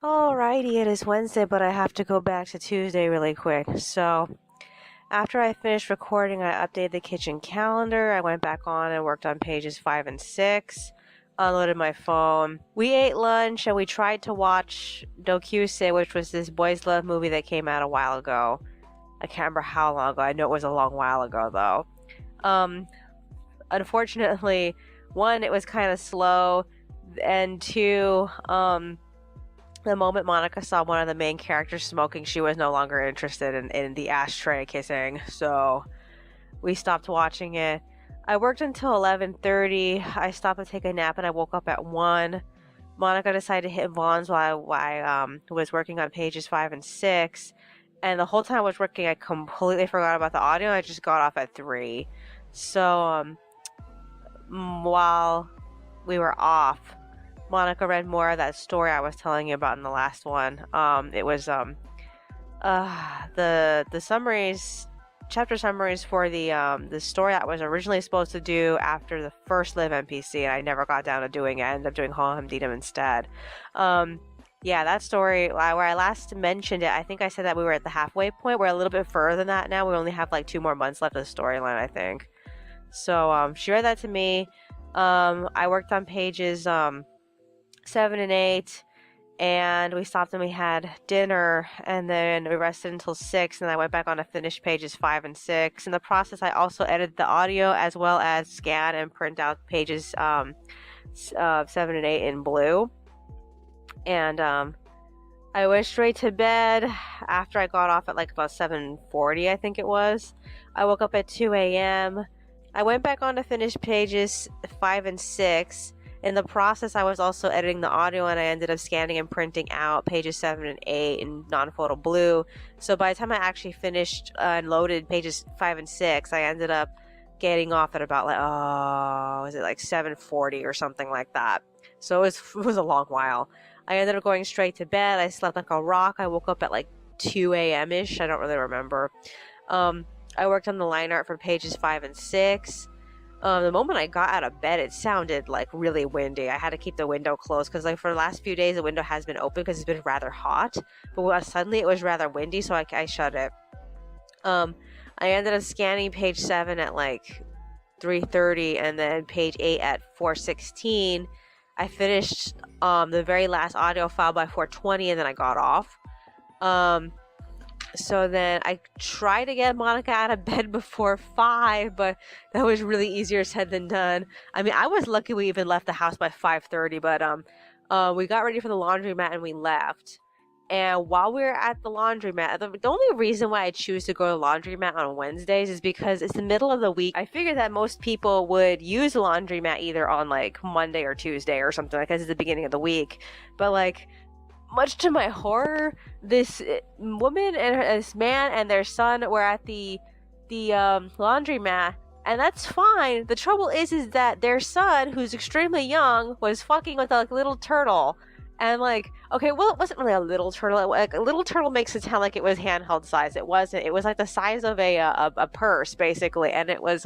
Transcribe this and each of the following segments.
Alrighty, it is Wednesday, but I have to go back to Tuesday really quick. So, after I finished recording, I updated the kitchen calendar. I went back on and worked on pages 5 and 6. Unloaded my phone. We ate lunch and we tried to watch Dokuse, which was this boys' love movie that came out a while ago. I can't remember how long ago. I know it was a long while ago, though. Unfortunately, one, it was kind of slow, and two, the moment Monica saw one of the main characters smoking, she was no longer interested in the ashtray kissing, so we stopped watching it. I worked until 11:30. I stopped to take a nap and I woke up at 1. Monica decided to hit Vaughn's while I was working on pages 5 and 6. And the whole time I was working, I completely forgot about the audio. I just got off at 3. So, while we were off, Monica read more of that story I was telling you about in the last one. It was the summaries, chapter summaries for the story I was originally supposed to do after the first live NPC, and I never got down to doing it. I ended up doing Hohem Deedum instead. Yeah, that story, where I last mentioned it, I think I said that we were at the halfway point. We're a little bit further than that now. We only have like 2 more months left of the storyline, I think. So she read that to me. I worked on pages 7 and 8, and we stopped and we had dinner, and then we rested until 6, and I went back on to finish pages 5 and 6. In the process, I also edited the audio as well as scan and print out pages 7 and 8 in blue. And I went straight to bed after I got off at like about 7:40, I think it was. I woke up at 2 a.m. I went back on to finish pages 5 and 6. In the process, I was also editing the audio, and I ended up scanning and printing out pages 7 and 8 in non-photo blue. So by the time I actually finished and loaded pages 5 and 6, I ended up getting off at about like, was it like 7:40 or something like that. So it was a long while. I ended up going straight to bed. I slept like a rock. I woke up at like 2 a.m.-ish. I don't really remember. I worked on the line art for pages 5 and 6. The moment I got out of bed, it sounded like really windy. I had to keep the window closed because like for the last few days, the window has been open because it's been rather hot. But suddenly it was rather windy, so I shut it. I ended up scanning page 7 at like 3:30 and then page 8 at 4:16. I finished the very last audio file by 4:20, and then I got off. So then I tried to get Monica out of bed before 5, but that was really easier said than done. I mean, I was lucky we even left the house by 5:30, but we got ready for the laundromat and we left. And while we were at the laundromat, the only reason why I choose to go to the laundromat on Wednesdays is because it's the middle of the week. I figured that most people would use the laundromat either on like Monday or Tuesday or something like that. It's the beginning of the week. But like, much to my horror, this woman and this man and their son were at the laundromat, and that's fine. The trouble is that their son, who's extremely young, was fucking with a little turtle. And like, okay, well, it wasn't really a little turtle. Like, a little turtle makes it sound like it was handheld size. It wasn't. It was like the size of a purse, basically. And it was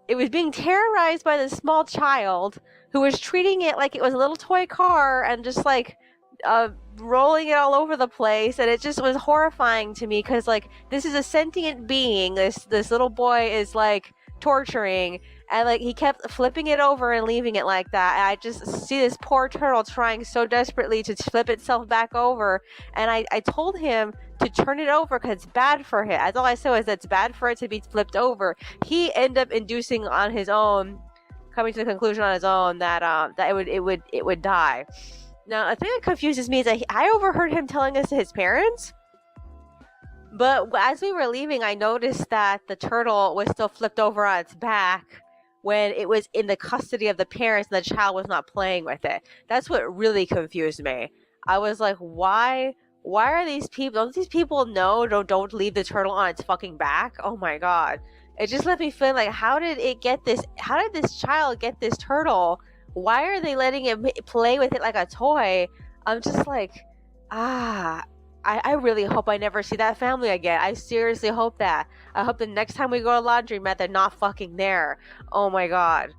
being terrorized by this small child who was treating it like it was a little toy car and just like rolling it all over the place. And it just was horrifying to me because like, this is a sentient being this little boy is like torturing, and like he kept flipping it over and leaving it like that. And I just see this poor turtle trying so desperately to flip itself back over, and I told him to turn it over because it's bad for him. That's all I said, was that it's bad for it to be flipped over. He ended up inducing on his own, coming to the conclusion on his own that it would die. Now, the thing that confuses me is that I overheard him telling this to his parents. But as we were leaving, I noticed that the turtle was still flipped over on its back when it was in the custody of the parents and the child was not playing with it. That's what really confused me. I was like, why are these people, don't these people know don't leave the turtle on its fucking back? Oh my god. It just left me feeling like, how did this child get this turtle? Why are they letting it play with it like a toy? I'm just like, I really hope I never see that family again. I seriously hope that. I hope the next time we go to laundromat, they're not fucking there. Oh my god.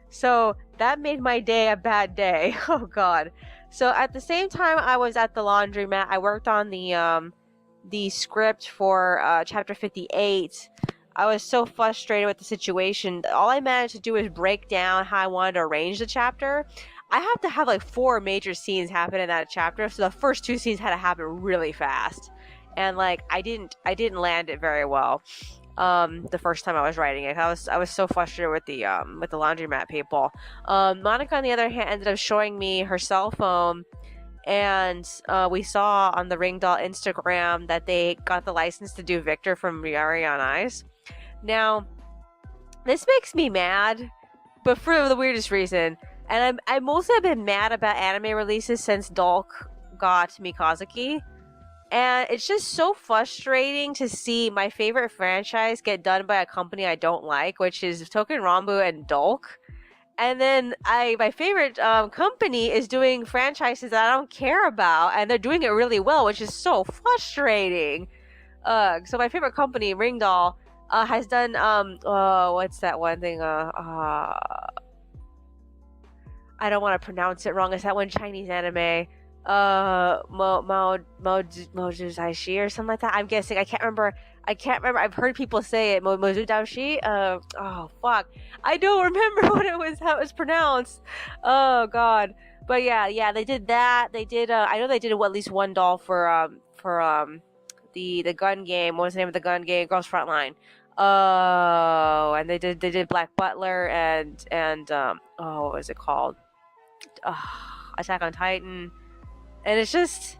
So that made my day a bad day. Oh god. So at the same time I was at the laundromat, I worked on the script for chapter 58. I was so frustrated with the situation. All I managed to do is break down how I wanted to arrange the chapter. I have to have like 4 major scenes happen in that chapter, so the first 2 scenes had to happen really fast. And like I didn't land it very well. The first time I was writing it, I was so frustrated with the laundromat people. Monica, on the other hand, ended up showing me her cell phone, and we saw on the Ring Doll Instagram that they got the license to do Victor from Yuri on Ice. Now, this makes me mad, but for the weirdest reason. And I mostly have been mad about anime releases since Dolk got Mikazuki. And it's just so frustrating to see my favorite franchise get done by a company I don't like, which is Token Ranbu and Dolk. And then my favorite company is doing franchises that I don't care about, and they're doing it really well, which is so frustrating. So my favorite company, Ring Doll, has done what's that one thing? I don't want to pronounce it wrong. It's that one Chinese anime. Mojuzaishi or something like that. I'm guessing. I can't remember. I've heard people say it. Mojuzaishi. Oh fuck. I don't remember how it was pronounced. Oh god. But yeah. They did that. They did. I know they did at least one doll for the gun game. What was the name of the gun game? Girls Frontline. Oh, and they did Black Butler and what was it called? Attack on Titan. And it's just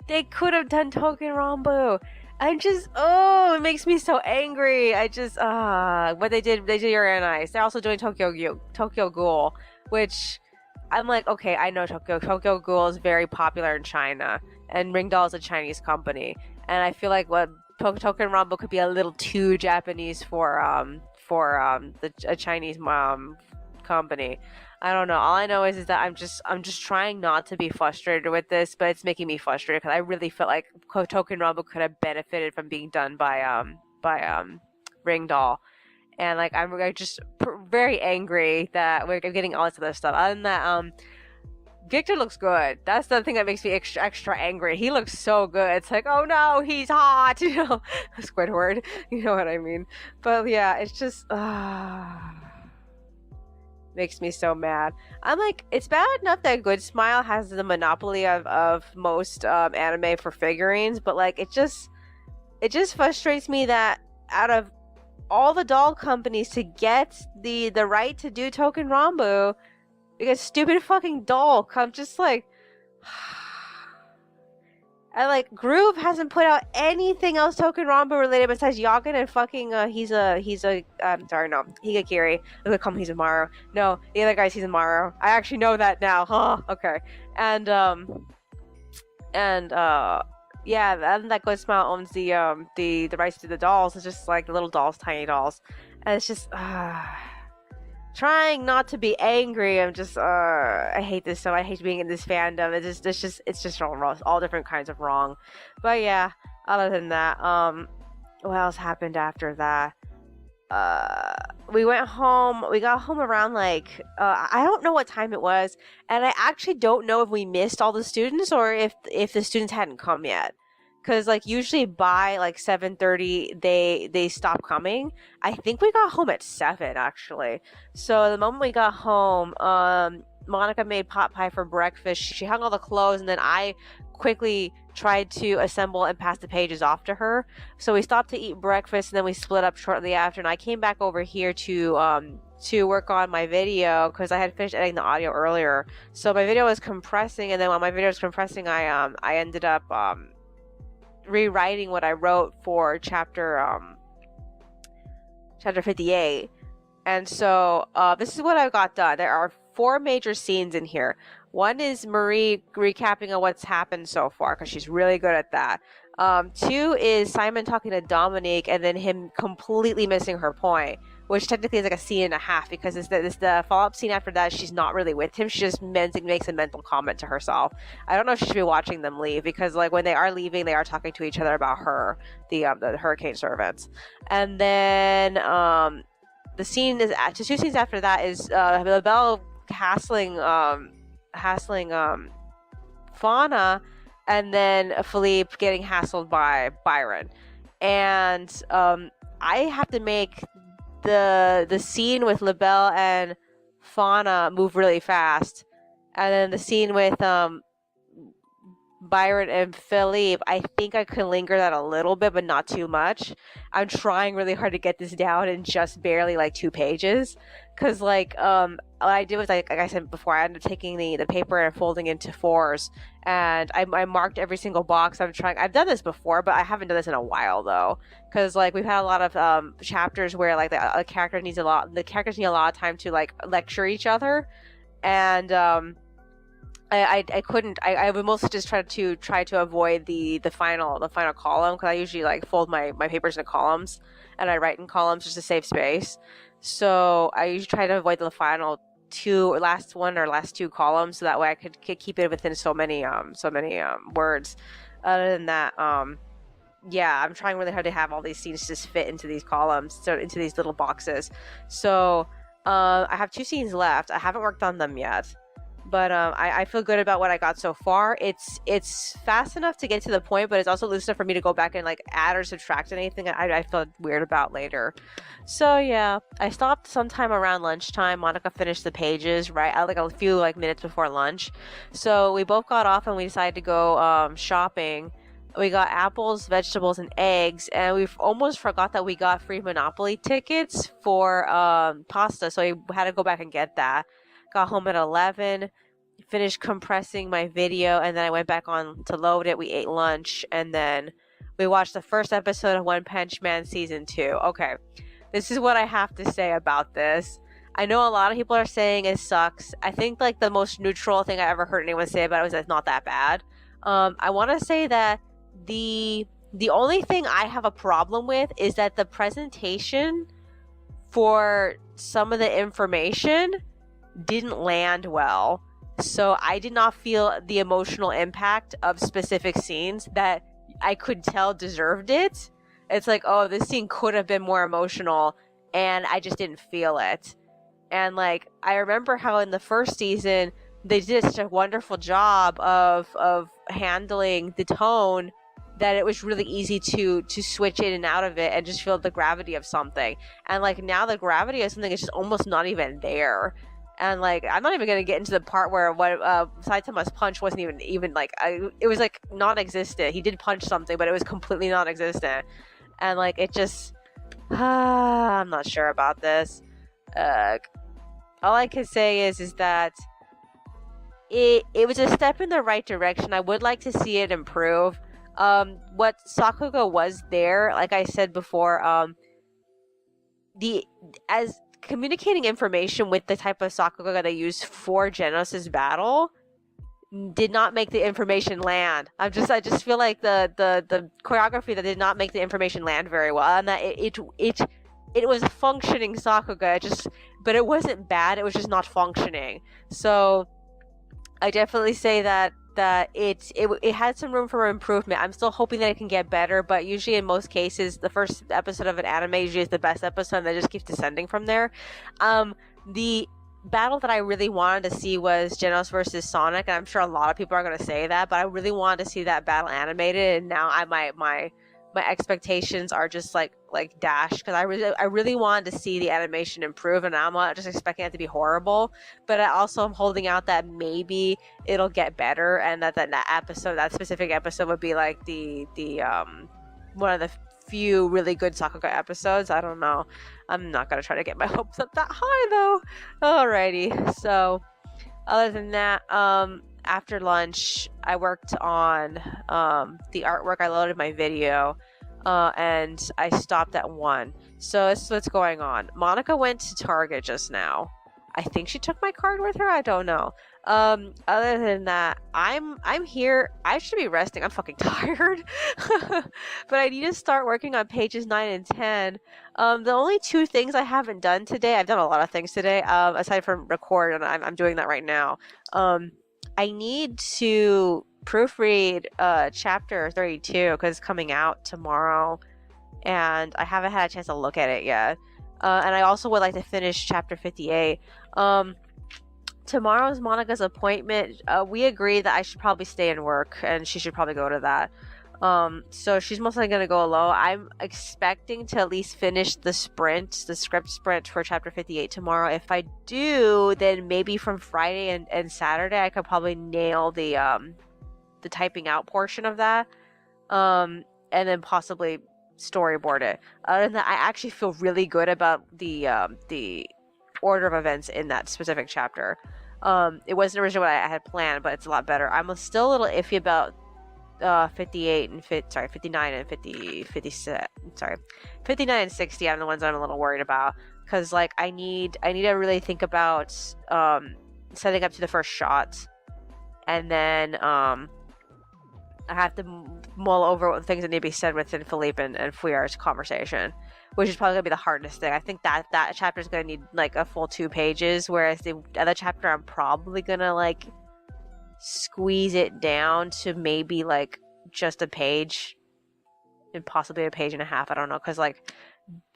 they could have done Token Ranbu. It makes me so angry. But they did Yuri on Ice. They're also doing Tokyo Ghoul, which I'm like, okay, I know Tokyo Ghoul is very popular in China, and Ring Doll is a Chinese company, and I feel like Token Ranbu could be a little too Japanese for a Chinese company. I don't know. All I know is that I'm just trying not to be frustrated with this, but it's making me frustrated because I really felt like Token Ranbu could have benefited from being done by Ring Doll, and like I'm just very angry that we're getting all this other stuff. Other than that, Victor looks good. That's the thing that makes me extra angry. He looks so good. It's like, oh no, he's hot, Squidward. You know what I mean? But yeah, it's just makes me so mad. I'm like, it's bad enough that Good Smile has the monopoly of most anime for figurines, but like it just frustrates me that out of all the doll companies to get the right to do Token Ranbu, because stupid fucking Dolk, I'm just like, and like Groove hasn't put out anything else Token Ranbu related besides Yagen and fucking Higakiri. Look at Hizamaru. No, the other guy's Hizamaru. I actually know that now. Huh. Okay. And that Good Smile owns the rights to the dolls. It's just like the little dolls, tiny dolls, and it's just trying not to be angry. I'm just I hate this so I hate being in this fandom. It's just all different kinds of wrong. But yeah, other than that, what else happened after that? We went home. We got home around like I don't know what time it was, and I actually don't know if we missed all the students or if the students hadn't come yet. Because like usually by like 7:30 they stop coming. I think we got home at 7 actually. So the moment we got home, Monica made pot pie for breakfast. She hung all the clothes, and then I quickly tried to assemble and pass the pages off to her. So we stopped to eat breakfast, and then we split up shortly after. And I came back over here to work on my video because I had finished editing the audio earlier. So my video was compressing, and then while my video was compressing, I ended up rewriting what I wrote for chapter 58. And so this is what I got done. There are 4 major scenes in here. One is Marie recapping on what's happened so far because she's really good at that. 2 is Simon talking to Dominique and then him completely missing her point, which technically is like a scene and a half because it's the follow-up scene after that. She's not really with him. She just makes a mental comment to herself. I don't know if she should be watching them leave because like when they are leaving, they are talking to each other about her, the hurricane servants. And then the scene is 2 scenes after that is the bell hassling Fauna, and then Philippe getting hassled by Byron. And I have to make the scene with LaBelle and Fauna move really fast, and then the scene with Byron and Philippe, I think I can linger that a little bit, but not too much. I'm trying really hard to get this down in just barely like 2 pages, because like what I did was like I said before, I ended up taking the paper and folding into 4s, and I marked every single box. I've done this before, but I haven't done this in a while though, because like we've had a lot of chapters where like the characters need a lot of time to like lecture each other, and I couldn't. I would mostly just try to avoid the final column, because I usually like fold my papers into columns, and I write in columns just to save space. So I usually try to avoid the last 2 columns, so that way I could keep it within so many words. Other than that, yeah, I'm trying really hard to have all these scenes just fit into these columns, so into these little boxes. So I have 2 scenes left. I haven't worked on them yet. But I feel good about what I got so far. It's fast enough to get to the point, but it's also loose enough for me to go back and like add or subtract anything I feel weird about later. So yeah, I stopped sometime around lunchtime. Monica finished the pages right like a few like minutes before lunch. So we both got off and we decided to go shopping. We got apples, vegetables, and eggs, and we almost forgot that we got free Monopoly tickets for pasta. So we had to go back and get that. Got home at 11, finished compressing my video, and then I went back on to load it. We ate lunch, and then we watched the first episode of One Punch Man Season 2. Okay, this is what I have to say about this. I know a lot of people are saying it sucks. I think like the most neutral thing I ever heard anyone say about it was that it's not that bad. I want to say that the only thing I have a problem with is that the presentation for some of the information didn't land well. So I did not feel the emotional impact of specific scenes that I could tell deserved it. It's like, oh, this scene could have been more emotional, and I just didn't feel it. And like, I remember how in the first season they did such a wonderful job of handling the tone that it was really easy to switch in and out of it and just feel the gravity of something. And like now the gravity of something is just almost not even there. And like, I'm not even gonna get into the part where what Saitama's punch wasn't even like it was like non-existent. He did punch something, but it was completely non-existent. And like, it just I'm not sure about this. All I can say is that it was a step in the right direction. I would like to see it improve. What Sakuga was there, like I said before, as communicating information with the type of Sakuga that they used for Genos' battle did not make the information land. I just feel like the choreography that did not make the information land very well, and that it was functioning Sakuga, but it wasn't bad. It was just not functioning. So I definitely say that it had some room for improvement. I'm still hoping that it can get better, but usually in most cases, the first episode of an anime usually is the best episode, and it just keeps descending from there. The battle that I really wanted to see was Genos versus Sonic, and I'm sure a lot of people are going to say that, but I really wanted to see that battle animated, and now my expectations are just like dashed, because I really wanted to see the animation improve, and I'm not just expecting it to be horrible, but I also am holding out that maybe it'll get better, and that specific episode would be like the one of the few really good Sakuga episodes. I don't know. I'm not gonna try to get my hopes up that high though. Alrighty. So other than that, after lunch, I worked on the artwork. I loaded my video, and I stopped at 1. So this is what's going on. Monica went to Target just now. I think she took my card with her. I don't know. Other than that, I'm here. I should be resting. I'm fucking tired. But I need to start working on pages 9 and 10. The only 2 things I haven't done today, I've done a lot of things today, aside from record, and I'm doing that right now. I need to proofread chapter 32 because it's coming out tomorrow, and I haven't had a chance to look at it yet. And I also would like to finish chapter 58. tomorrow's Monica's appointment. We agreed that I should probably stay and work, and she should probably go to that. So she's most likely gonna go alone. I'm expecting to at least finish the script sprint for chapter 58 tomorrow. If I do, then maybe from Friday and Saturday, I could probably nail the typing out portion of that. And then possibly storyboard it. Other than that, I actually feel really good about the order of events in that specific chapter. It wasn't originally what I had planned, but it's a lot better. I'm still a little iffy about 59 and 59 and 60. I'm the ones I'm a little worried about, because like I need to really think about setting up to the first shot, and then I have to mull over what things that need to be said within Philippe and Fouillard's conversation, which is probably going to be the hardest thing. I think that chapter is going to need like a full 2 pages, whereas the other chapter I'm probably going to like squeeze it down to maybe like just a page and possibly a page and a half. I don't know, because like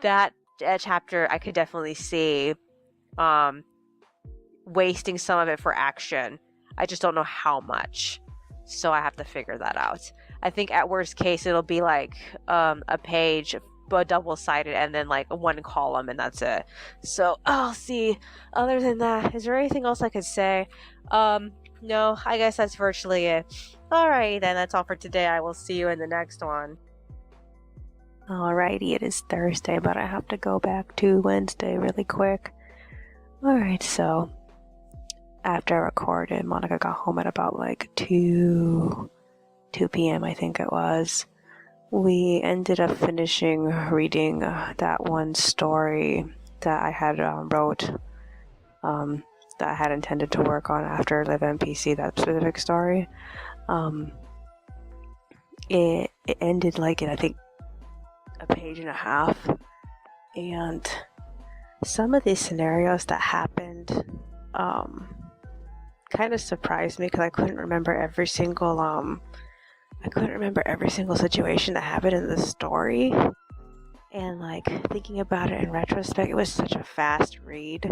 that chapter I could definitely see wasting some of it for action. I just don't know how much. So I have to figure that out. I think at worst case it'll be like a page, but double-sided, and then like 1 column, and that's it. So I'll see. Other than that, is there anything else I could say? No, I guess that's virtually it. Alrighty then, that's all for today. I will see you in the next one. Alrighty, it is Thursday, but I have to go back to Wednesday really quick. Alright, so after I recorded, Monica got home at about like 2 p.m. I think it was. We ended up finishing reading that one story that I had wrote, that I had intended to work on after Live NPC, that specific story. It ended like in, I think, a page and a half, and some of these scenarios that happened kind of surprised me, because I couldn't remember every single situation that happened in the story. And like thinking about it in retrospect, it was such a fast read,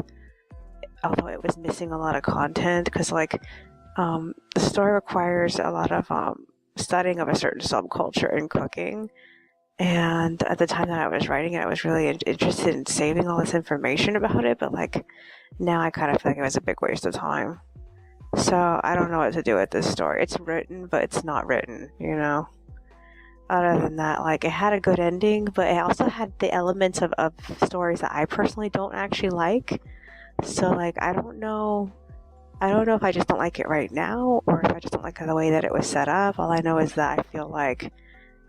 although it was missing a lot of content, because like the story requires a lot of studying of a certain subculture in cooking. And at the time that I was writing it, I was really interested in saving all this information about it, but like now I kind of feel like it was a big waste of time. So I don't know what to do with this story. It's written, but it's not written, you know? Other than that, like, it had a good ending, but it also had the elements of stories that I personally don't actually like. So, like, I don't know if I just don't like it right now, or if I just don't like the way that it was set up. All I know is that I feel like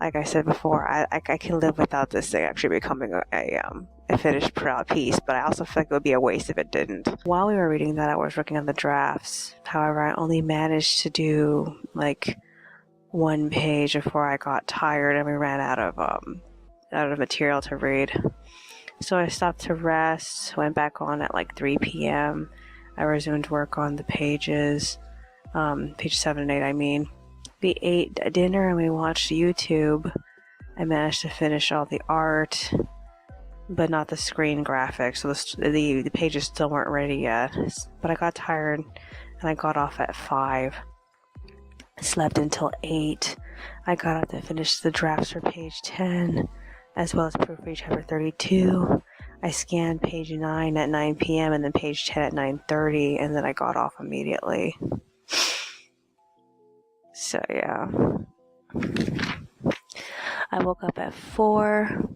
I said before, I can live without this thing actually becoming a finished piece, but I also feel like it would be a waste if it didn't. While we were reading that, I was working on the drafts. However, I only managed to do like 1 page before I got tired and we ran out of material to read. So I stopped to rest, went back on at like 3 p.m. I resumed work on the pages, page 7 and 8 I mean. We ate dinner and we watched YouTube. I managed to finish all the art, but not the screen graphics, so the pages still weren't ready yet. But I got tired and I got off at 5. Slept until 8. I got up to finish the drafts for page 10, as well as proofread chapter 32. I scanned page 9 at 9 p.m. and then page 10 at 9:30, and then I got off immediately. So yeah. I woke up at 4.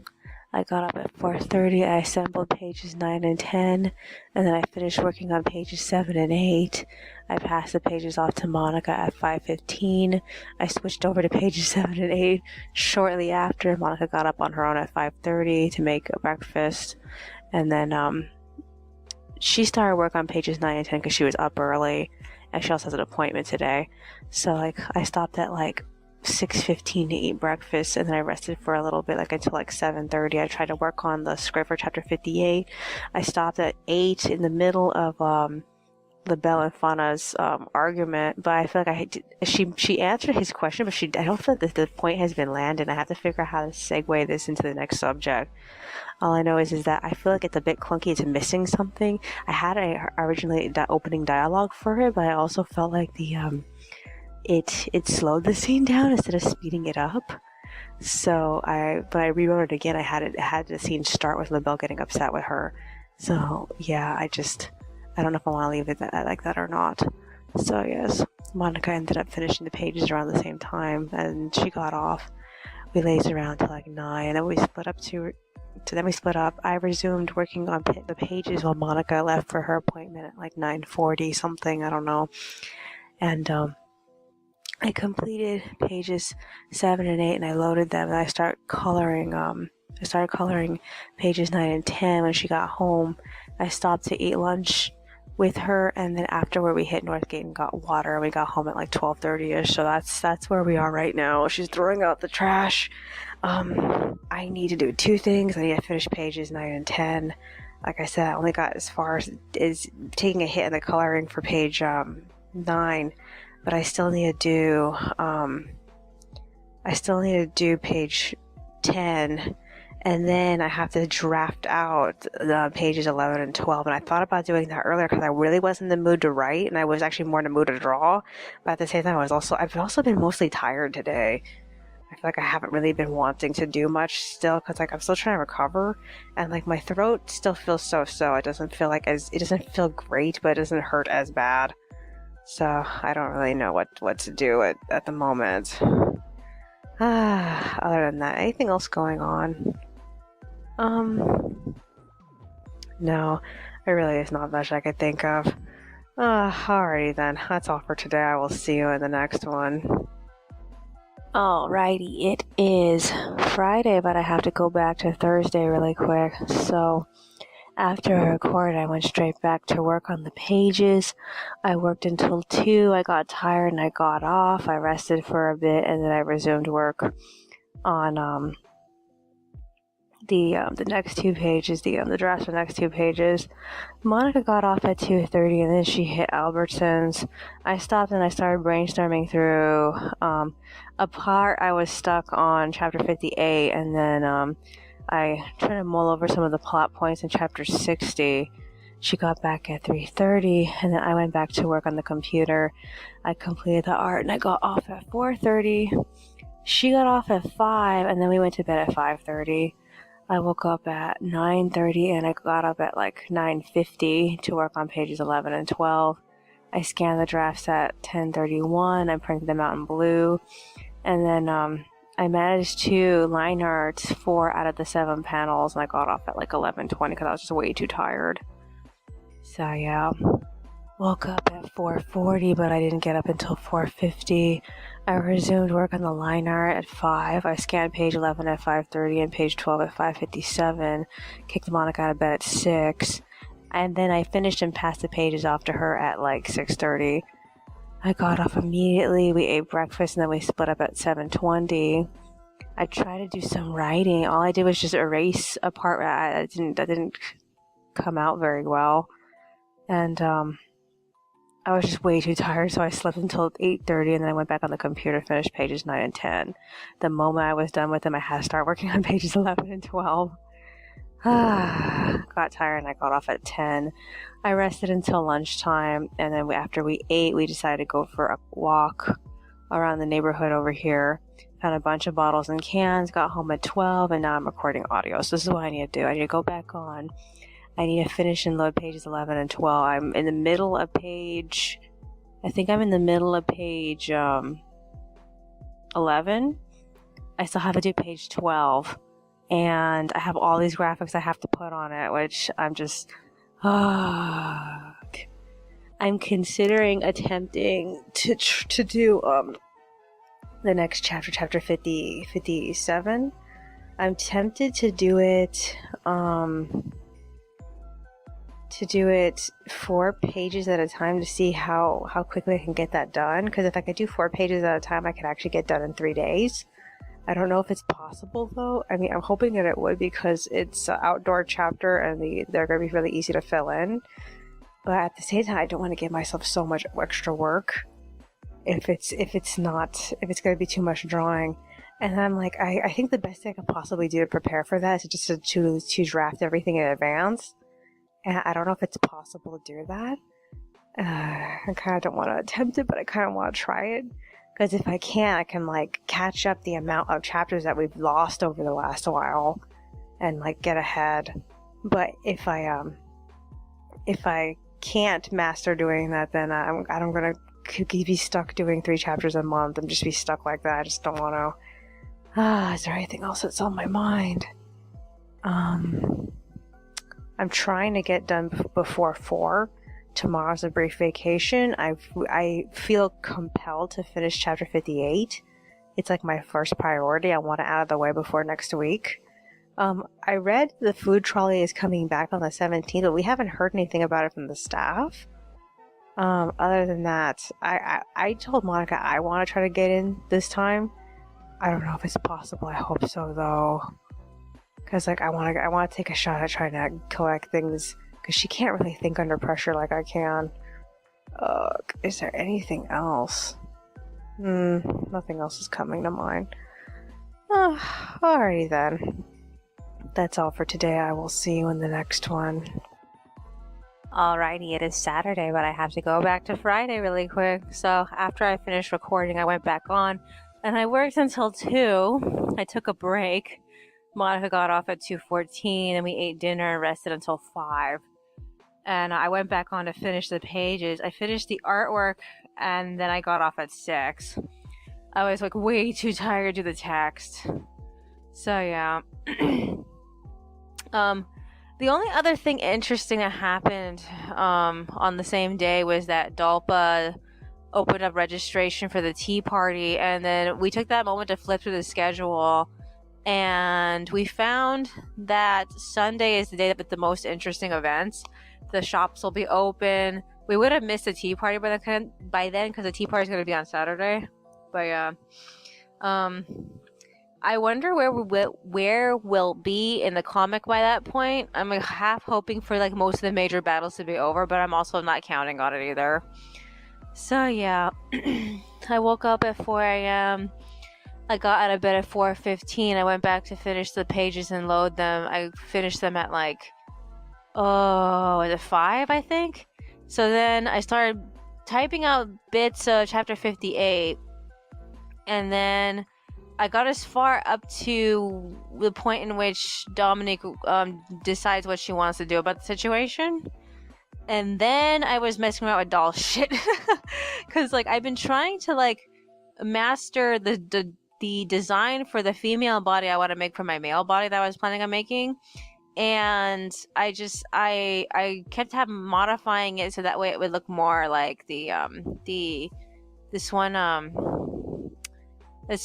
I got up at 4:30. I assembled pages 9 and 10, and then I finished working on pages 7 and 8. I passed the pages off to Monica at 5:15. I switched over to pages 7 and 8 shortly after. Monica got up on her own at 5:30 to make breakfast, and then she started work on pages 9 and 10 because she was up early, and she also has an appointment today. So like I stopped at like 6:15 to eat breakfast, and then I rested for a little bit, like until like 7:30. I tried to work on the script for chapter 58. I stopped at 8 in the middle of LaBelle and Fauna's argument, but I feel like she answered his question, but I don't feel that the point has been landed. I have to figure out how to segue this into the next subject. All I know is that I feel like it's a bit clunky. It's missing something. I had originally the opening dialogue for it, but I also felt like it slowed the scene down instead of speeding it up. So when I rewrote it again, I had the scene start with LaBelle getting upset with her. So yeah, I don't know if I want to leave it like that or not. So yes, Monica ended up finishing the pages around the same time, and she got off. We lazed around till like 9, and then we split up. I resumed working on the pages while Monica left for her appointment at like 9:40 something. I don't know. And I completed pages 7 and 8, and I loaded them. And I started coloring pages 9 and 10 when she got home. I stopped to eat lunch with her, and then afterward we hit Northgate and got water, and we got home at like 12:30ish. So that's where we are right now. She's throwing out the trash. I need to do 2 things. I need to finish pages 9 and 10. Like I said, I only got as far as taking a hit in the coloring for page 9, but I still need to do page 10. And then I have to draft out the pages 11 and 12. And I thought about doing that earlier because I really wasn't in the mood to write, and I was actually more in the mood to draw. But at the same time, I've also been mostly tired today. I feel like I haven't really been wanting to do much still because like I'm still trying to recover, and like my throat still feels so. It doesn't feel great, but it doesn't hurt as bad. So I don't really know what to do at the moment. Other than that, anything else going on? No, there really is not much I could think of. Alrighty then, that's all for today. I will see you in the next one. Alrighty, it is Friday, but I have to go back to Thursday really quick. So after I recorded, I went straight back to work on the pages. I worked until 2. I got tired and I got off. I rested for a bit, and then I resumed work on the next 2 pages, the drafts for the next 2 pages. Monica got off at 2:30, and then she hit Albertsons. I stopped and I started brainstorming through a part. I was stuck on chapter 58, and then I tried to mull over some of the plot points in chapter 60. She got back at 3:30, and then I went back to work on the computer. I completed the art, and I got off at 4:30. She got off at 5, and then we went to bed at 5:30. I woke up at 9:30, and I got up at like 9:50 to work on pages 11 and 12. I scanned the drafts at 10:31. I printed them out in blue, and then I managed to line art 4 out of the 7 panels, and I got off at like 11:20 because I was just way too tired. So yeah, woke up at 4:40, but I didn't get up until 4:50. I resumed work on the line art at 5. I scanned page 11 at 5:30 and page 12 at 5:57. Kicked Monica out of bed at 6. And then I finished and passed the pages off to her at like 6:30. I got off immediately. We ate breakfast, and then we split up at 7:20. I tried to do some writing. All I did was just erase a part that didn't come out very well. And I was just way too tired, so I slept until 8:30, and then I went back on the computer to finish pages 9 and 10. The moment I was done with them, I had to start working on pages 11 and 12. Got tired, and I got off at 10. I rested until lunchtime, and then after we ate, we decided to go for a walk around the neighborhood over here. Found a bunch of bottles and cans, got home at 12, and now I'm recording audio. So this is what I need to do. I need to go back on. I need to finish and load pages 11 and 12. I'm in the middle of page 11. I still have to do page 12. And I have all these graphics I have to put on it, which I'm just... I'm considering attempting to do the next chapter 57. I'm tempted to do it... to do it 4 pages at a time to see how quickly I can get that done. Because if I could do 4 pages at a time, I could actually get done in 3 days. I don't know if it's possible though. I mean, I'm hoping that it would, because it's an outdoor chapter and they're going to be really easy to fill in. but at the same time, I don't want to give myself so much extra work if it's going to be too much drawing. And I'm like, I think the best thing I could possibly do to prepare for that is just to draft everything in advance. And I don't know if it's possible to do that. I kind of don't want to attempt it, but I kind of want to try it. Because if I can, I can like catch up the amount of chapters that we've lost over the last while, and like get ahead. But if I can't master doing that, then I'm gonna be stuck doing 3 chapters a month and just be stuck like that. I just don't want to. Is there anything else that's on my mind? I'm trying to get done before 4. Tomorrow's a brief vacation. I feel compelled to finish chapter 58. It's like my first priority. I want it out of the way before next week. I read the food trolley is coming back on the 17th, but we haven't heard anything about it from the staff. Other than that, I told Monica I want to try to get in this time. I don't know if it's possible. I hope so though, because like I want to take a shot at trying to collect things. Because she can't really think under pressure like I can. Is there anything else? Nothing else is coming to mind. Alrighty then. That's all for today. I will see you in the next one. Alrighty, it is Saturday, but I have to go back to Friday really quick. So after I finished recording, I went back on, and I worked until 2. I took a break. Monica got off at 2:14, and we ate dinner and rested until 5. And I went back on to finish the pages. I finished the artwork, and then I got off at 6. I was like way too tired to do the text. So yeah. The only other thing interesting that happened on the same day was that Dalpa opened up registration for the tea party, and then we took that moment to flip through the schedule, and we found that Sunday is the day with the most interesting events. The shops will be open. We would have missed the tea party by then because the tea party is going to be on Saturday. But yeah, I wonder where we'll be in the comic by that point. I'm like half hoping for like most of the major battles to be over, but I'm also not counting on it either. So yeah, I woke up at 4 a.m. I got out of bed at 4:15. I went back to finish the pages and load them. I finished them at like, was it 5, I think? So then I started typing out bits of chapter 58, and then I got as far up to the point in which Dominique decides what she wants to do about the situation. And then I was messing around with doll shit. Because like I've been trying to like master the design for the female body I want to make for my male body that I was planning on making. And I kept modifying it so that way it would look more like this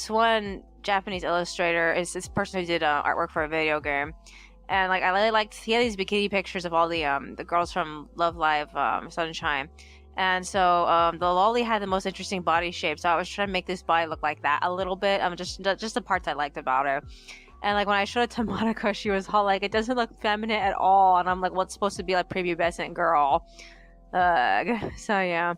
one Japanese illustrator is this person who did artwork for a video game. And like I really liked, he had these bikini pictures of all the girls from Love Live Sunshine. And so the lolly had the most interesting body shape, so I was trying to make this body look like that a little bit. Just the parts I liked about it. And like when I showed it to Monica, she was all like, it doesn't look feminine at all. And I'm like, well, it's supposed to be like prepubescent girl. So yeah.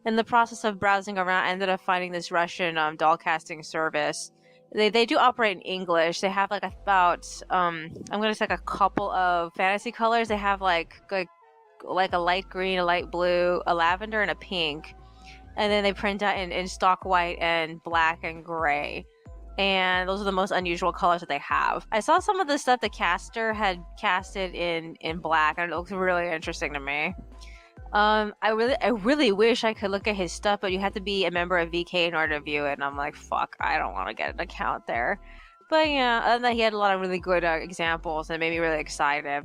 In the process of browsing around, I ended up finding this Russian doll casting service. They do operate in English. They have like about I'm gonna say like a couple of fantasy colors. They have like a light green, a light blue, a lavender, and a pink. And then they print out in stock white and black and gray. And those are the most unusual colors that they have. I saw some of the stuff the caster had casted in black, and it looks really interesting to me. I really wish I could look at his stuff, but you have to be a member of VK in order to view it, and I'm like, fuck, I don't want to get an account there. But yeah, other than that, he had a lot of really good examples, and it made me really excited.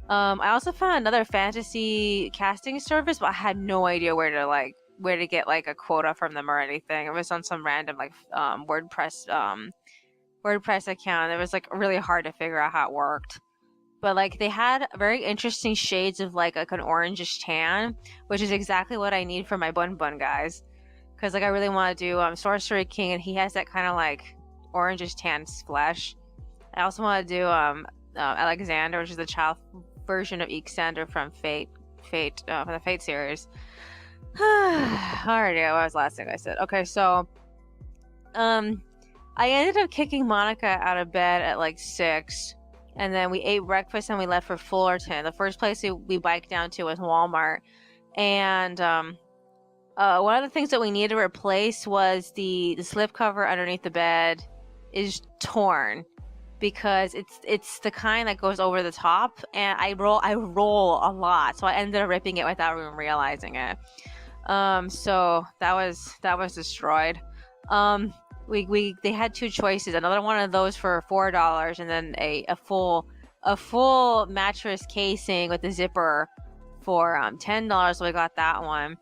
I also found another fantasy casting service, but I had no idea where to get like a quota from them or anything. It was on some random like WordPress account. It was like really hard to figure out how it worked. But like they had very interesting shades of like an orangish tan, which is exactly what I need for my Bun Bun guys. Because like I really want to do Sorcery King, and he has that kind of like orangish tan flesh. I also want to do Alexander, which is the child version of Ixander from Fate from the Fate series. Alrighty, what was the last thing I said? Okay, so I ended up kicking Monica out of bed at like 6, and then we ate breakfast and we left for Fullerton. The first place we biked down to was Walmart, and one of the things that we needed to replace was the slipcover underneath the bed is torn because it's the kind that goes over the top, and I roll a lot, so I ended up ripping it without even realizing it. So that was destroyed. They had 2 choices, another one of those for $4, and then a full mattress casing with the zipper for $10. So we got that one,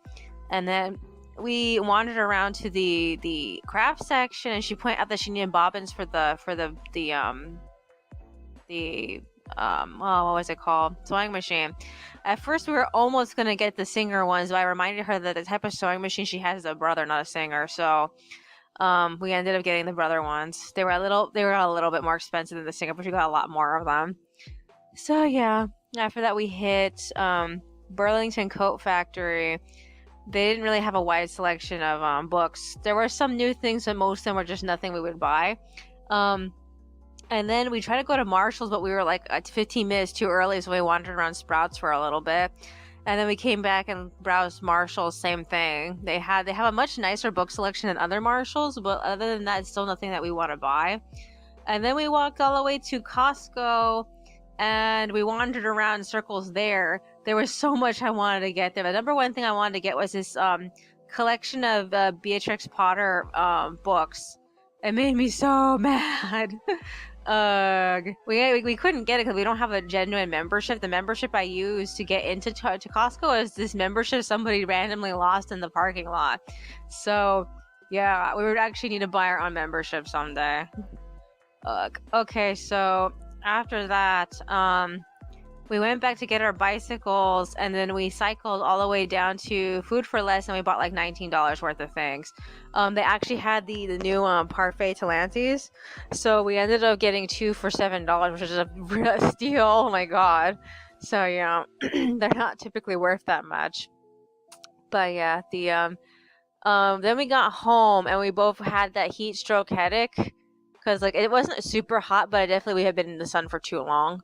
and then we wandered around to the craft section, and she pointed out that she needed bobbins for the what was it called, sewing machine. At first we were almost gonna get the Singer ones, but I reminded her that the type of sewing machine she has is a Brother, not a Singer, so we ended up getting the Brother ones. They were a little bit more expensive than the Singer, but we got a lot more of them. So yeah, after that we hit Burlington Coat Factory. They didn't really have a wide selection of books. There were some new things, but most of them were just nothing we would buy. And then we tried to go to Marshall's, but we were like 15 minutes too early, so we wandered around Sprouts for a little bit. And then we came back and browsed Marshall's, same thing. They have a much nicer book selection than other Marshalls, but other than that, it's still nothing that we want to buy. And then we walked all the way to Costco, and we wandered around in circles there. There was so much I wanted to get there. The number one thing I wanted to get was this collection of Beatrix Potter books. It made me so mad. We couldn't get it because we don't have a genuine membership. The membership I use to get into to Costco is this membership somebody randomly lost in the parking lot. So yeah, we would actually need to buy our own membership someday. Okay, so after that, we went back to get our bicycles, and then we cycled all the way down to Food for Less, and we bought like $19 worth of things. They actually had the new Parfait Talantes, so we ended up getting 2 for $7, which is a real steal. Oh my god. So yeah, they're not typically worth that much. But yeah, then we got home and we both had that heat stroke headache because like it wasn't super hot, but definitely we had been in the sun for too long.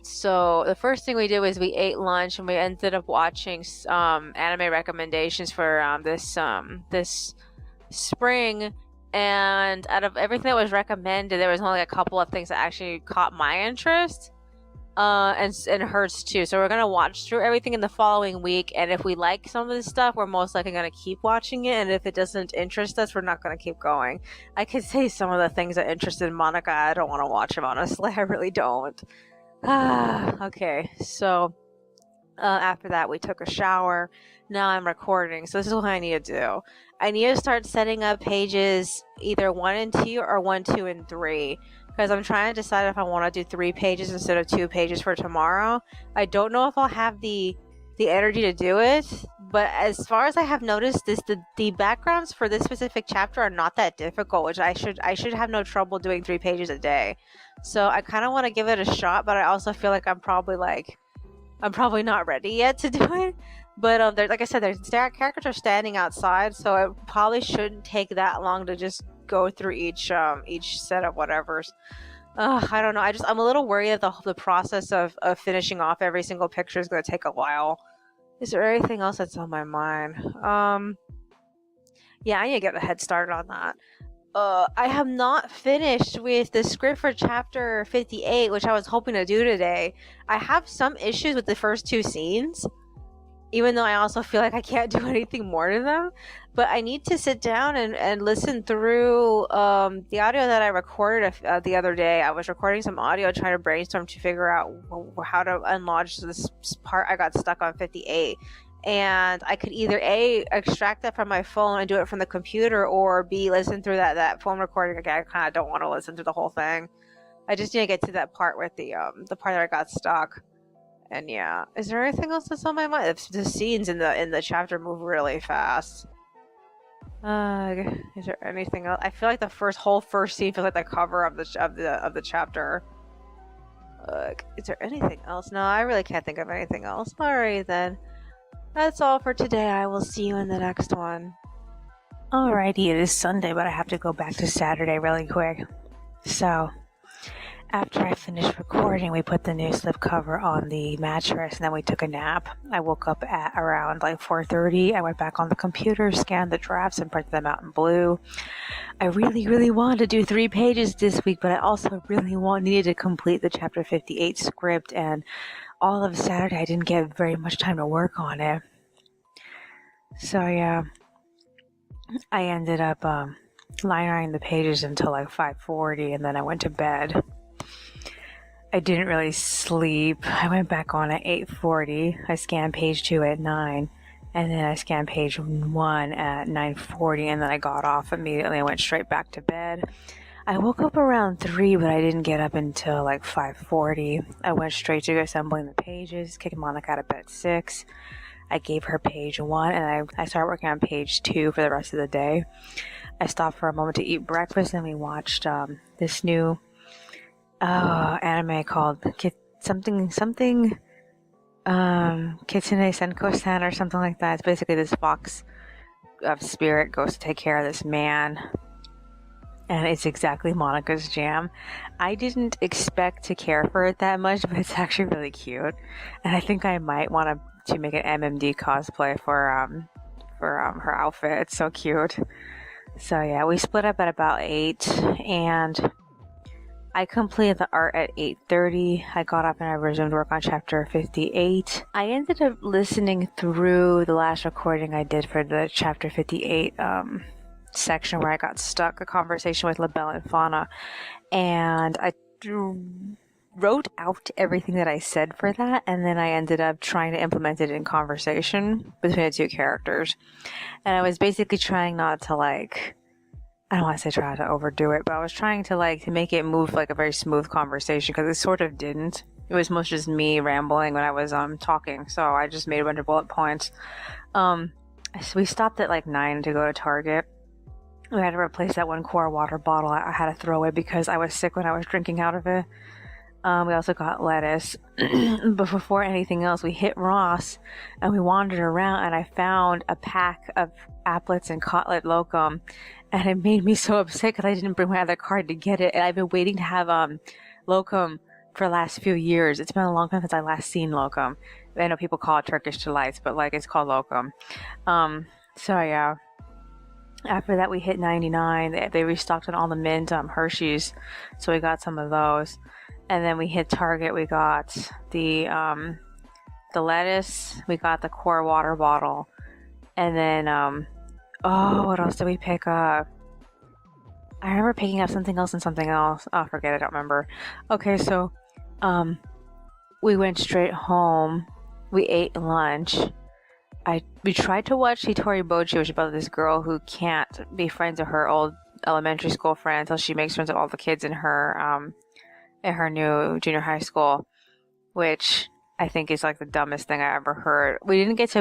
So the first thing we did was we ate lunch, and we ended up watching anime recommendations for this spring. And out of everything that was recommended, there was only a couple of things that actually caught my interest, and hers too. So we're gonna watch through everything in the following week, and if we like some of this stuff, we're most likely gonna keep watching it, and if it doesn't interest us, we're not gonna keep going. I could say some of the things that interested Monica, I don't want to watch them, honestly. I really don't. Okay, so after that we took a shower. Now I'm recording, so this is what I need to do. I need to start setting up pages either 1 and 2 or 1, 2, and 3, because I'm trying to decide if I want to do 3 pages instead of 2 pages for tomorrow. I don't know if I'll have the energy to do it, but as far as I have noticed, the backgrounds for this specific chapter are not that difficult, which I should have no trouble doing 3 pages a day. So I kind of want to give it a shot, but I also feel like I'm probably not ready yet to do it. But like I said, there's characters are standing outside, so it probably shouldn't take that long to just go through each set of whatever's. I don't know. I'm a little worried that the process of finishing off every single picture is going to take a while. Is there anything else that's on my mind? Yeah, I need to get a head start on that. I have not finished with the script for chapter 58, which I was hoping to do today. I have some issues with the first 2 scenes, even though I also feel like I can't do anything more to them. But I need to sit down and listen through the audio that I recorded the other day. I was recording some audio trying to brainstorm to figure out how to unlodge this part I got stuck on 58. And I could either A, extract that from my phone and do it from the computer, or B, listen through that phone recording again. I kind of don't want to listen to the whole thing. I just need to get to that part with the part that I got stuck. And yeah, is there anything else that's on my mind? The scenes in the chapter move really fast. Is there anything else? I feel like the first scene feels like the cover of the chapter. Is there anything else? No, I really can't think of anything else. Alright then. That's all for today. I will see you in the next one. Alrighty, it is Sunday, but I have to go back to Saturday really quick. So, after I finished recording, we put the new slipcover on the mattress, and then we took a nap. I woke up at around like 4:30. I went back on the computer, scanned the drafts, and printed them out in blue. I really wanted to do 3 pages this week, but I also really needed to complete the chapter 58 script, and all of Saturday I didn't get very much time to work on it. So yeah, I ended up line-writing the pages until like 5:40, and then I went to bed. I didn't really sleep. I went back on at 8:40. I scanned page 2 at 9. And then I scanned page 1 at 9:40. And then I got off immediately. I went straight back to bed. I woke up around 3, but I didn't get up until like 5:40. I went straight to assembling the pages. Kicking Monica out of bed at 6. I gave her page 1. And I started working on page 2 for the rest of the day. I stopped for a moment to eat breakfast. And we watched this new anime called Kitsune Senko-san or something like that. It's basically this fox of spirit goes to take care of this man, and it's exactly Monica's jam. I didn't expect to care for it that much, but it's actually really cute, and I think I might want to make an MMD cosplay for her outfit. It's so cute. So yeah, we split up at about 8, and I completed the art at 8:30. I got up and I resumed work on chapter 58. I ended up listening through the last recording I did for the chapter 58 section where I got stuck, a conversation with LaBelle and Fauna. And I wrote out everything that I said for that, and then I ended up trying to implement it in conversation between the 2 characters. And I was basically trying not to I don't want to say try to overdo it, but I was trying to make it move like a very smooth conversation, because it sort of didn't. It was mostly just me rambling when I was talking, so I just made a bunch of bullet points. So we stopped at 9 to go to Target. We had to replace that 1 core water bottle I had to throw away because I was sick when I was drinking out of it. We also got lettuce. But before anything else, we hit Ross and we wandered around, and I found a pack of applets and cotlet locum, and it made me so upset because I didn't bring my other card to get it, and I've been waiting to have locum for the last few years. It's been a long time since I last seen locum. I know people call it Turkish delights, but it's called locum. So yeah, after that we hit 99. They restocked on all the mint Hershey's, so we got some of those. And then we hit Target. We got the lettuce. We got the core water bottle. And then, what else did we pick up? I remember picking up something else and something else. Oh, forget it. I don't remember. Okay, so, we went straight home. We ate lunch. We tried to watch Hitori Bochi, which is about this girl who can't be friends with her old elementary school friend until she makes friends with all the kids in her new junior high school, which I think is the dumbest thing I ever heard. We didn't get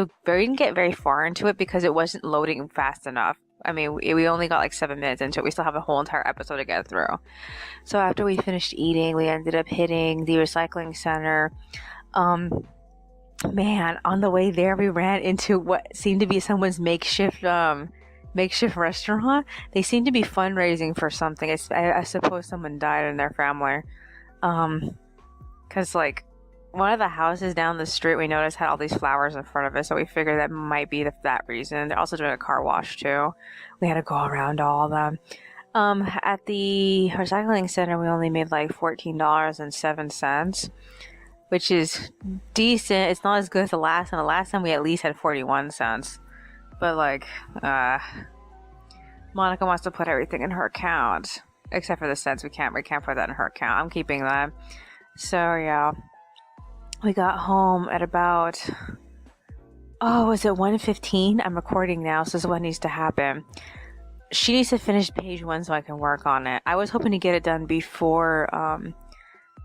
very far into it because it wasn't loading fast enough. I mean, we only got 7 minutes into it. We still have a whole entire episode to get through. So after we finished eating, we ended up hitting the recycling center. Man, on the way there, we ran into what seemed to be someone's makeshift restaurant. They seemed to be fundraising for something. I suppose someone died in their family. Because one of the houses down the street we noticed had all these flowers in front of it, so we figured that might be that reason. They're also doing a car wash too. We had to go around all of them. At the recycling center, we only made $14.07, which is decent. It's not as good as the last time. The last time we at least had 41 cents. But Monica wants to put everything in her account. Except for the cents. We can't put that in her account. I'm keeping that. So yeah. We got home at about, was it 1:15? I'm recording now, so this is what needs to happen. She needs to finish page 1 so I can work on it. I was hoping to get it done before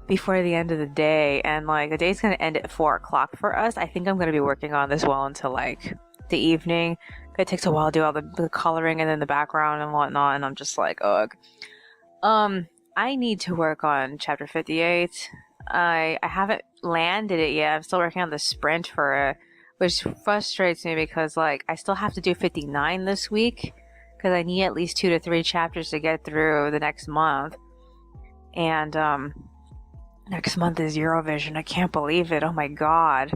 the end of the day, and the day's gonna end at 4 o'clock for us. I think I'm gonna be working on this well until the evening. It takes a while to do all the coloring and then the background and whatnot, and I'm just ugh. I need to work on chapter 58. I haven't landed it yet. I'm still working on the sprint for it, which frustrates me because like I still have to do 59 this week because I need at least 2 to 3 chapters to get through the next month. And next month is Eurovision. I can't believe it. Oh my god.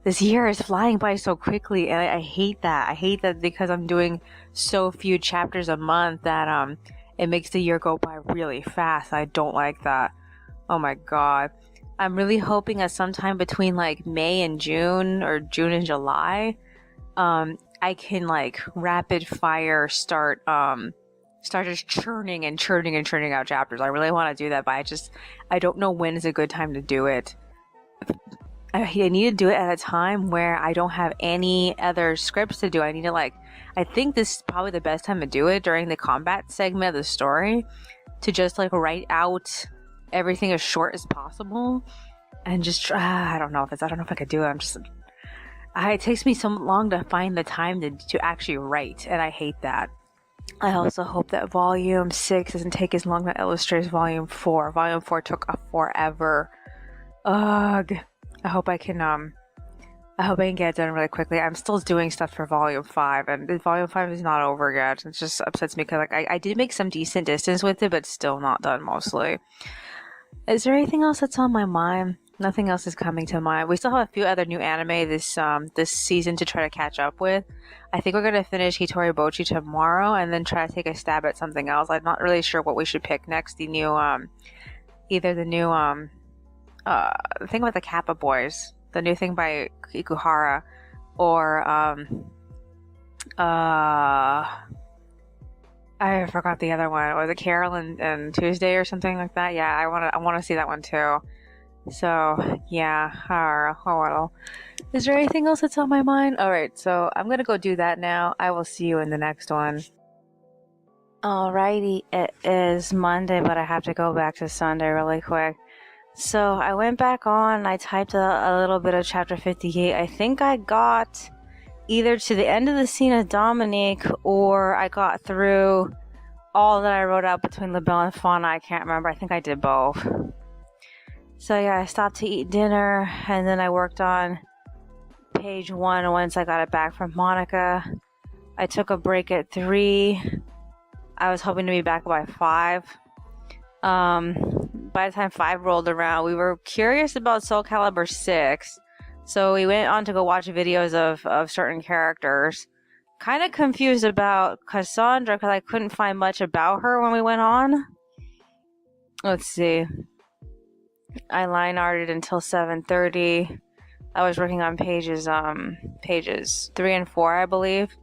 This year is flying by so quickly, and I hate that. I hate that because I'm doing so few chapters a month that it makes the year go by really fast. I don't like that. Oh my god. I'm really hoping that sometime between like May and June or June and July, I can like rapid fire start just churning out chapters. I really want to do that, but I don't know when is a good time to do it. I need to do it at a time where I don't have any other scripts to do. I need to I think this is probably the best time to do it during the combat segment of the story, to just like write out everything as short as possible and just I don't know if I could do it. It takes me so long to find the time to actually write, and I hate that. I also hope that volume 6 doesn't take as long to illustrate as volume 4. Volume 4 took forever. Ugh. I hope I can get it done really quickly. I'm still doing stuff for volume 5, and volume 5 is not over yet. It just upsets me because I did make some decent distance with it, but still not done mostly. Is there anything else that's on my mind? Nothing else is coming to mind. We still have a few other new anime this season to try to catch up with. I think we're gonna finish Hitori Bochi tomorrow, and then try to take a stab at something else. I'm not really sure what we should pick next. The new the thing with the Kappa boys, the new thing by Ikuhara, or I forgot the other one. Was it Carol and Tuesday or something like that? Yeah, I wanna see that one too. So yeah, well. Is there anything else that's on my mind? Alright, so I'm gonna go do that now. I will see you in the next one. Alrighty, it is Monday, but I have to go back to Sunday really quick. So I went back on, I typed a little bit of chapter 58. I think I got either to the end of the scene of Dominique, or I got through all that I wrote out between LaBelle and Fauna. I can't remember. I think I did both. So yeah, I stopped to eat dinner, and then I worked on page 1 once I got it back from Monica. I took a break at 3. I was hoping to be back by 5. By the time 5 rolled around, we were curious about Soul Calibur 6, so we went on to go watch videos of certain characters. Kind of confused about Cassandra because I couldn't find much about her when we went on. Let's see. I line arted until 7:30. I was working on pages 3 and 4, I believe.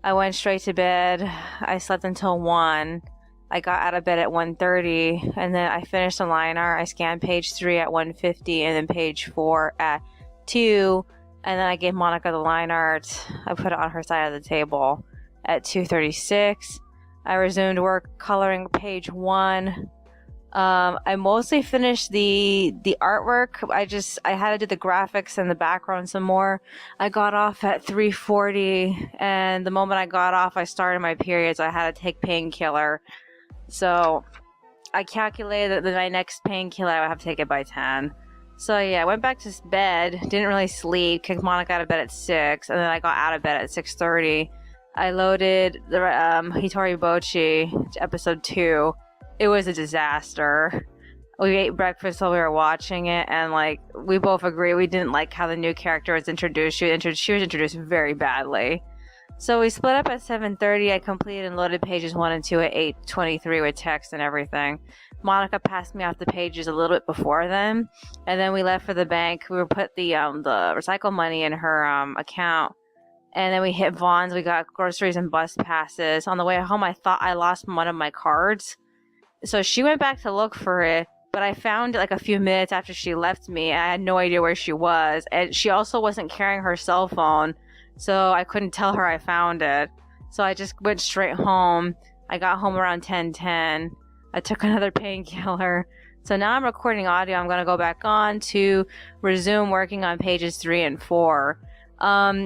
I went straight to bed. I slept until 1. I got out of bed at 1:30, and then I finished the line art. I scanned page 3 at 1:50, and then page 4 at 2, and then I gave Monica the line art. I put it on her side of the table at 2:36. I resumed work coloring page 1. I mostly finished the artwork. I had to do the graphics and the background some more. I got off at 3:40, and the moment I got off, I started my period, so I had to take painkiller. So I calculated that my next painkiller I would have to take it by 10. So yeah, I went back to bed, didn't really sleep, kicked Monica out of bed at 6, and then I got out of bed at 6:30. I loaded the Hitori Bochi episode 2. It was a disaster. We ate breakfast while we were watching it, and we both agree we didn't like how the new character was introduced. She was introduced very badly. So we split up at 7:30. I completed and loaded pages 1 and 2 at 8:23 with text and everything. Monica passed me off the pages a little bit before then, and then we left for the bank. We put the recycle money in her account, and then we hit Vaughn's. We got groceries and bus passes. On the way home, I thought I lost one of my cards, so she went back to look for it. But I found it a few minutes after she left me, and I had no idea where she was. And she also wasn't carrying her cell phone, so I couldn't tell her I found it. So I just went straight home. I got home around 10:10. I took another painkiller. So now I'm recording audio. I'm going to go back on to resume working on pages 3 and 4.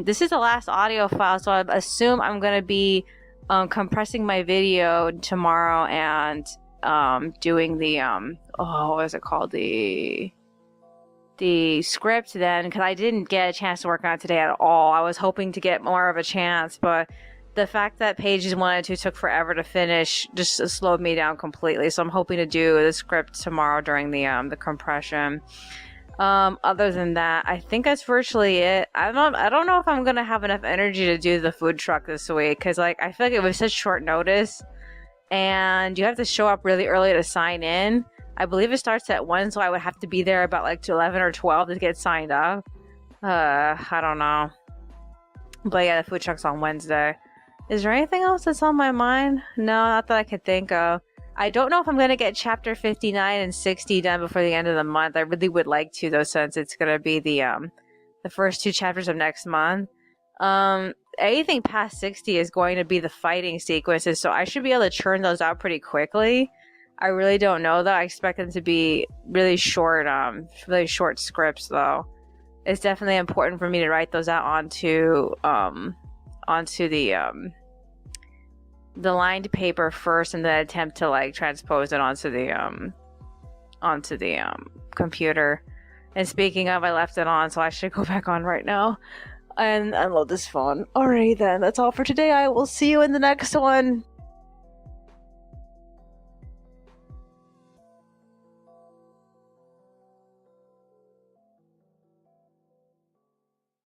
This is the last audio file, so I assume I'm going to be compressing my video tomorrow and doing the what is it called, the the script then, because I didn't get a chance to work on it today at all. I was hoping to get more of a chance, but the fact that pages 1 and 2 took forever to finish just slowed me down completely. So I'm hoping to do the script tomorrow during the compression. Other than that, I think that's virtually it. I don't know if I'm gonna have enough energy to do the food truck this week, because like I feel like it was such short notice, and you have to show up really early to sign in. I believe it starts at 1, so I would have to be there about like to 11 or 12 to get signed up. I don't know. But yeah, the food truck's on Wednesday. Is there anything else that's on my mind? No, not that I could think of. I don't know if I'm going to get chapter 59 and 60 done before the end of the month. I really would like to, though, since it's going to be the first 2 chapters of next month. Anything past 60 is going to be the fighting sequences, so I should be able to churn those out pretty quickly. I really don't know, though. I expect them to be really short scripts, though. It's definitely important for me to write those out onto the lined paper first, and then attempt to like transpose it onto the computer. And speaking of, I left it on, so I should go back on right now and unload this phone. Alrighty then, that's all for today. I will see you in the next one.